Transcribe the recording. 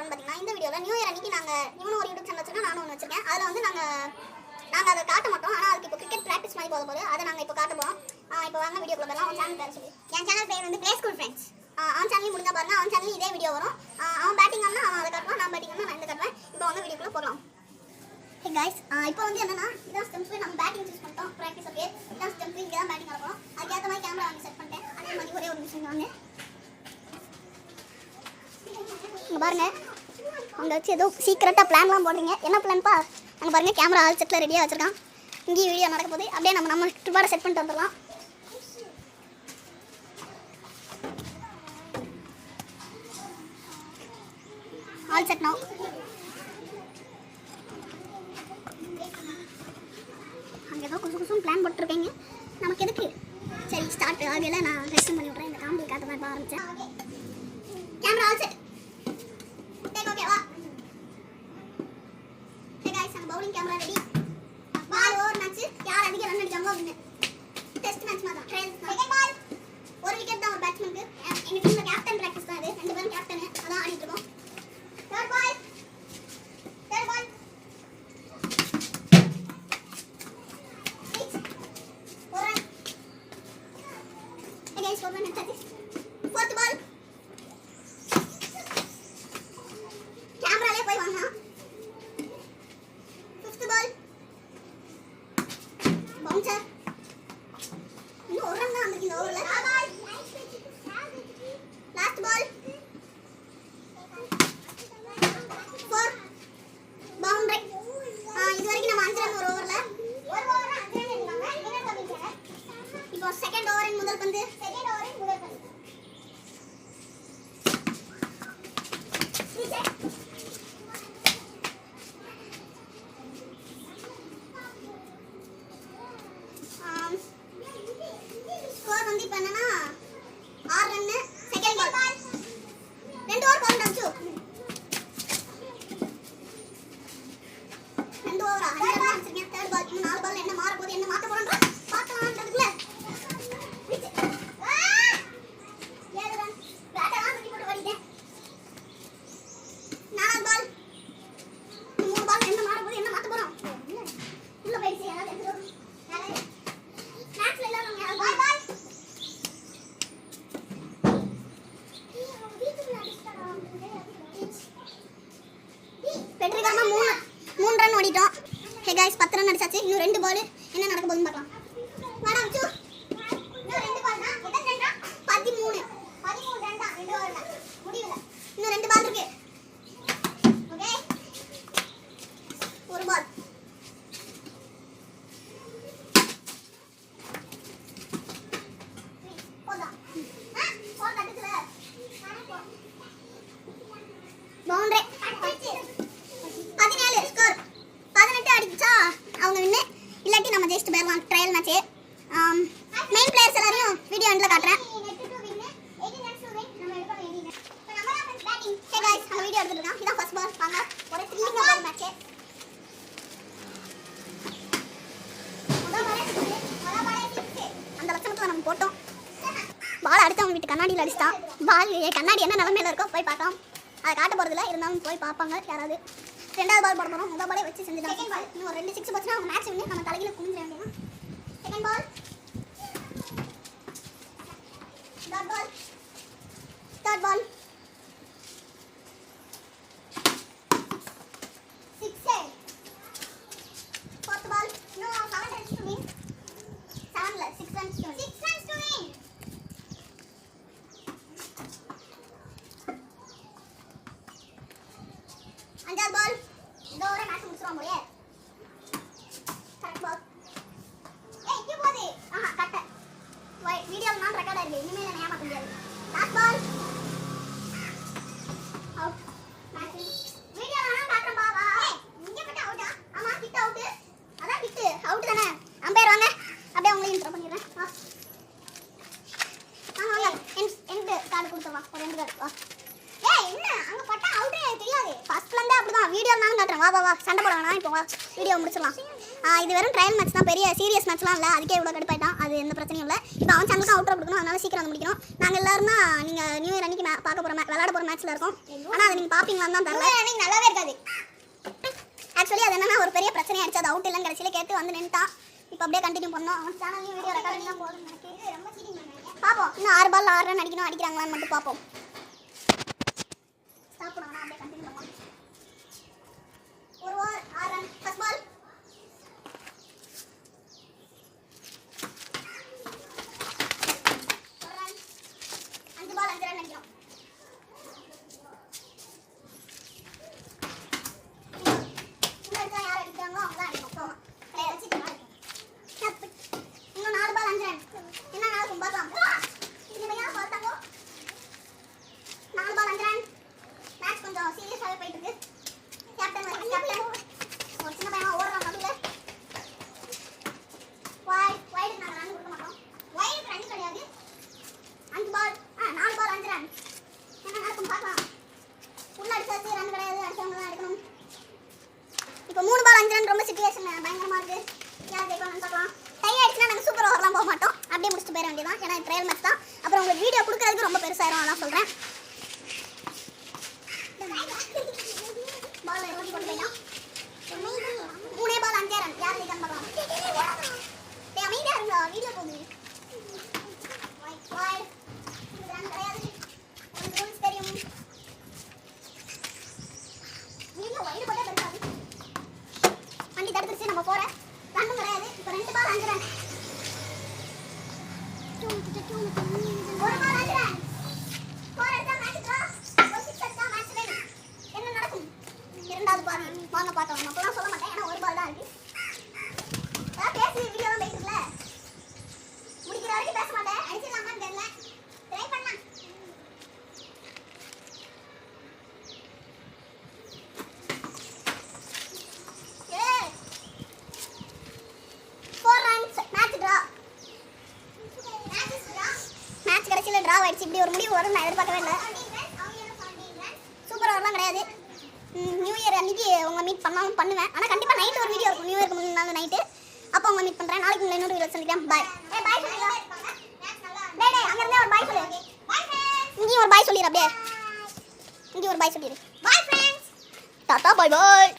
போறோம்னு பாத்தீங்கன்னா இந்த வீடியோல நியூ இயர் அன்னைக்கு நாங்க இவனும் ஒரு யூடியூப் சேனல் வச்சிருக்கோம், நானும் ஒன்று வச்சிருக்கேன். அதுல வந்து நாங்க அதை காட்ட மாட்டோம். ஆனா அதுக்கு இப்போ கிரிக்கெட் பிராக்டிஸ் மாதிரி போகுது, அதை நாங்க இப்போ காட்ட போறோம். இப்போ வாங்க வீடியோக்குள்ள போகலாம். அவன் சேனல் பேர் சொல்லி. என் சேனல் பேர் வந்து பிளே ஸ்கூல் ஃப்ரெண்ட்ஸ். அவன் சேனல் முடிஞ்சா பாருங்க, அவன் சேனல் இதே வீடியோ வரும். அவன் பேட்டிங் ஆனா அவன் அதை காட்டுவான், நான் பேட்டிங் ஆனா நான் இந்த காட்டுவேன். இப்போ வந்து வீடியோக்குள்ள போகலாம். ஹே गाइस, இப்போ வந்து என்னன்னா இதான் ஸ்டெம்ப். நம்ம பேட்டிங் சூஸ் பண்ணிட்டோம் பிராக்டிஸ். ஓகே, இதான் ஸ்டெம்ப். இங்க தான் பேட்டிங் ஆட போறோம். அதுக்கு ஏத்த மாதிரி கேமரா வாங்கி செட் பண்ணிட்டேன். அதே மாதிரி ஒரே ஒரு நிமிஷம் வாங்க. இங்க பாருங்க, அவங்க வச்சு ஏதோ சீக்கிரட்டாக பிளான்லாம் போடுறீங்க. என்ன பிளான்ப்பா? அங்கே பாருங்கள், கேமரா ஆல் செட்டில் ரெடியாக வச்சுருக்கான். இங்கேயும் வீடியோ நடக்க போகுது. அப்படியே நம்ம ட்ரிப்பாட செட் பண்ணிட்டு வந்துடலாம். All set no. அங்கே ஏதோ குசு குசும் பிளான் போட்டுருக்கீங்க. நமக்கு எதுக்கு? சரி, ஸ்டார்ட் ஆகல. நான் ரெஸ்ட் பண்ணி விட்றேன். இந்த காமெடி காட்ட மாதிரி ஆரம்பித்தேன். Camera all set. Bowling camera ready. Ball over match. யார் அதிக ரன் அடிச்சாங்களோ அவங்க டெஸ்ட் மேட்ச் மாதிரி தான். Second ball. ஒரு விக்கெட் தான் ஒரு பேட்ஸ்மேனுக்கு. எங்க டீம்ல கேப்டன் பிராக்டிஸ் தான் இது. ரெண்டு பேரும் கேப்டன். அதான் ஆடிட்டு இருக்கோம். Third ball. ஒரு ரன். அகைன்ஸ்ட் ஒரு ரன் எடுத்தாச்சு. Fourth ball. கேமராலே போய் வாங்க. பவுன்சர். இன்னும் ஒரு ரன் தான் வந்திருக்கு இந்த ஓவரில். Last ball. 4 பவுண்டரி. இது வரைக்கும் நம்ம 5 ரன் ஒரு ஓவரில். இப்போ செகண்ட் ஓவரின் முதல் பந்து. ஸ்கோர் வந்து இப்போ என்னன்னா 6 ரன்னு. Second ball. 2 ஓவர் பவுண்ட் அடிச்சு. 2 ஓவரா 5 ரன் அடிச்சிருக்கேன். Third ball. இன்னும் 4 பால் என்ன மாற போகுது, என்ன மாத்த போறோம்ன்றா பார்க்கலாம்ன்றதுக்குள்ள 7 ரன். பேட்டெல்லாம் தூக்கி போட்டு ஓடிட்டேன். 4வது பால். 3 பால் என்ன மாற போகுது, என்ன மாத்த போறோம். உள்ள போயிடுச்சு. யாராவது எடுத்துட்டு மேட்ச்ல எல்லாரும் பால் பால். வெற்றிகரமா 3 ரன் ஓடிட்டோம். ஹே गाइस, 10 ரன் அடிச்சாச்சு. இன்னும் 2 பால். என்ன நடக்க போகுதுன்னு பார்க்கலாம். வாடா அச்சு. இன்னும் 2 பால் தான். எத்தனை ரன்டா? 13 ரன் தான் 2 ஓவர்ல. முடியல. இன்னும் 2 பால் இருக்கு. ஓகே, ஒரு பால். பவுண்டரி. 17 ஸ்கோர். 18 அடிச்சா அவங்க வின்னு. இல்லாட்டி நம்ம ஜெயிச்சுட்டு போயிடலாம். Trial match. மெயின் பிளேயர்ஸ் எல்லாரையும் வீடியோ எண்ட்ல காட்டுறேன். ஹே गाइस, நம்ம வீடியோ எடுத்துட்டு இருக்கோம். இதான் ஃபர்ஸ்ட் பால். வாங்க, ஒரு த்ரில்லிங்கான மேட்ச். அந்த லட்சணத்துல நம்ம போட்டோம். பால் அடிச்சவங்க வீட்டு கண்ணாடியில் அடிச்சிட்டான். பால் கண்ணாடி என்ன நிலைமையில இருக்கோ போய் பார்க்கலாம். அதை காட்ட போகிறதில்ல, இருந்தாலும் போய் பார்ப்பாங்க யாராவது. 2வது பால் போட போகிறோம். முதல் பாலே வச்சு செஞ்சுட்டாங்க. Second ball. இன்னும் ஒரு 2 6 போச்சுன்னா அவங்க மேட்ச் வந்து நம்ம தலையில குமிஞ்ச வேண்டியதான். Second ball. Third ball. 6. Fourth ball. இன்னும் 7 ரன்ஸ் டு வின். 7ல 6 runs to win. 6 runs to win. 5வது பால். இந்த ஓவரே மேட்ச் முடிச்சிருவோம் போலயே. Correct ball. இங்க போகுது. கட்ட. வீடியோல நான் ரெக்கார்ட் ஆயிருக்கு. இனிமே நான் ஏமாத்த முடியாது. Last ball. அவுட். மேட்ச். வீடியோல நான் காட்டுறேன் பா. வா. இங்க மட்டும் அவுட்டா? ஆமா, கிட்ட அவுட். அதான் கிட்ட அவுட் தானே. அம்பையர் வாங்க. அப்படியே உங்களையும் இன்ட்ரோ பண்ணிடுறேன். வா. வாங்க. எண்ட் கார்டு கொடுத்து வா. ஒரு எண்ட் கார்டு வா. என்ன அங்க பட்டா அவுட்டே தெரியாது. ஃபர்ஸ்ட்ல இருந்தே அப்படிதான். வீடியோ நான் காட்டுறேன். வா வா வா. சண்டை போட வேணாம். இப்போ வா, வீடியோ முடிச்சிடலாம். இது வெறும் ட்ரையல் மேட்ச் தான், பெரிய சீரியஸ் மேட்ச்லாம் இல்லை. அதுக்கே இவ்வளோ கடுப்பாயிட்டான். அது எந்த பிரச்சனையும் இல்லை. இப்போ அவன் சேனலுக்கு அவுட்டர் கொடுக்கணும், அதனால சீக்கிரம் வந்து முடிக்கணும். நாங்கள் எல்லாரும் தான் நீங்கள் நியூ இயர் அன்றைக்கி பார்க்க போகிற விளையாட போகிற மேட்ச்சில் இருக்கோம். ஆனால் அதை நீங்கள் பார்ப்பீங்களான்னு தான் தெரியல. அன்றைக்கி நல்லாவே இருக்காது. ஆக்சுவலி அது என்னன்னா ஒரு பெரிய பிரச்சனையாகிடுச்சு. அது அவுட் இல்லைன்னு கடைசியில் கேட்டு வந்து நின்ட்டான். இப்போ அப்படியே கண்டினியூ பண்ணோம். அவன் சேனல்லையும் வீடியோ ரெக்கார்டிங் தான் போதும் பார்ப்போம். இன்னும் 6 பால் 6 ரன் அடிக்கணும், அடிக்கிறாங்களான்னு மட்டும் பார்ப்போம். ஸ்டாப் பண்ணுவாங்க, அப்படியே கண்டினியூ பண்ணுவோம். ஒரு ஓவர் 6 ரன். ஃபர்ஸ்ட் பால் இப்போ 3 பால் 5 ரன். ரொம்ப சிச்சுவேஷன் பயங்கரமாக இருக்குது. யார் ஜெயிக்கணும்னு பார்க்கலாம். டை ஆயிடுச்சுன்னா நாங்கள் சூப்பர் ஓவர்லாம் போக மாட்டோம், அப்படியே முடிச்சுட்டு போயிட வேண்டியதான். ஏன்னா ட்ரையல் மேட்ச் தான். அப்புறம் உங்களுக்கு வீடியோ கொடுக்கறதுக்கு ரொம்ப பெருசாயிரும், அதான் சொல்கிறேன். பால் ரோட்டி கொண்டு போயிட்டான். 3 பால் 5 ரன். யார் ஜெயிக்கணும்னு பார்க்கலாம். அமைதியாக இருந்தா வீடியோ போகுது. ரன் கிடையாது. உங்களுக்கு ரூல்ஸ் தெரியும். வீடியோ வைடு போட்டே பெருசாது. வண்டி தடுத்துருச்சு, நம்ம போற ரன்னும் கிடையாது. இப்போ 2 பால் 5 ரன். 1 பால் 5 ரன். 4 அடிச்சா மேட்ச் டிரா. 1 6 அடிச்சா மேட்ச் வின். என்ன நடக்கும்? இரண்டாவது பால் வாங்க பார்த்தோம். நான் அப்பலாம் சொல்ல மாட்டேன், ஏன்னா 1 பால் தான் இருக்கு. பேசி வீடியோ தான் போயிட்டு இருக்குல்ல, முடிக்கிற வரைக்கும் பேச மாட்டேன். அடிச்சிடலாமான்னு தெரியல, ட்ரை பண்ணலாம். டிரா ஆயிடுச்சு. இப்படி ஒரு முடிவு வரும் நான் எதிர்பார்க்கவே இல்லை. சூப்பர் ஓவர்லாம் கிடையாது. நியூ இயர் அன்றைக்கி உங்களை மீட் பண்ணாலும் பண்ணுவேன். ஆனால் கண்டிப்பாக நைட்டு ஒரு வீடியோ இருக்கும், நியூ இயருக்கு முன்னாள் நைட்டு. அப்போ உங்களை மீட் பண்ணுறேன். நாளைக்கு உங்களை இன்னொரு வீடியோ சொல்லிக்கிறேன். பாய். அங்கேருந்தே ஒரு பாய் சொல்லு. இங்கேயும் ஒரு பாய் சொல்லிடு. அப்படியே இங்கேயும் ஒரு பாய் சொல்லிடு. Bye friends. டாட்டா பாய் பாய்.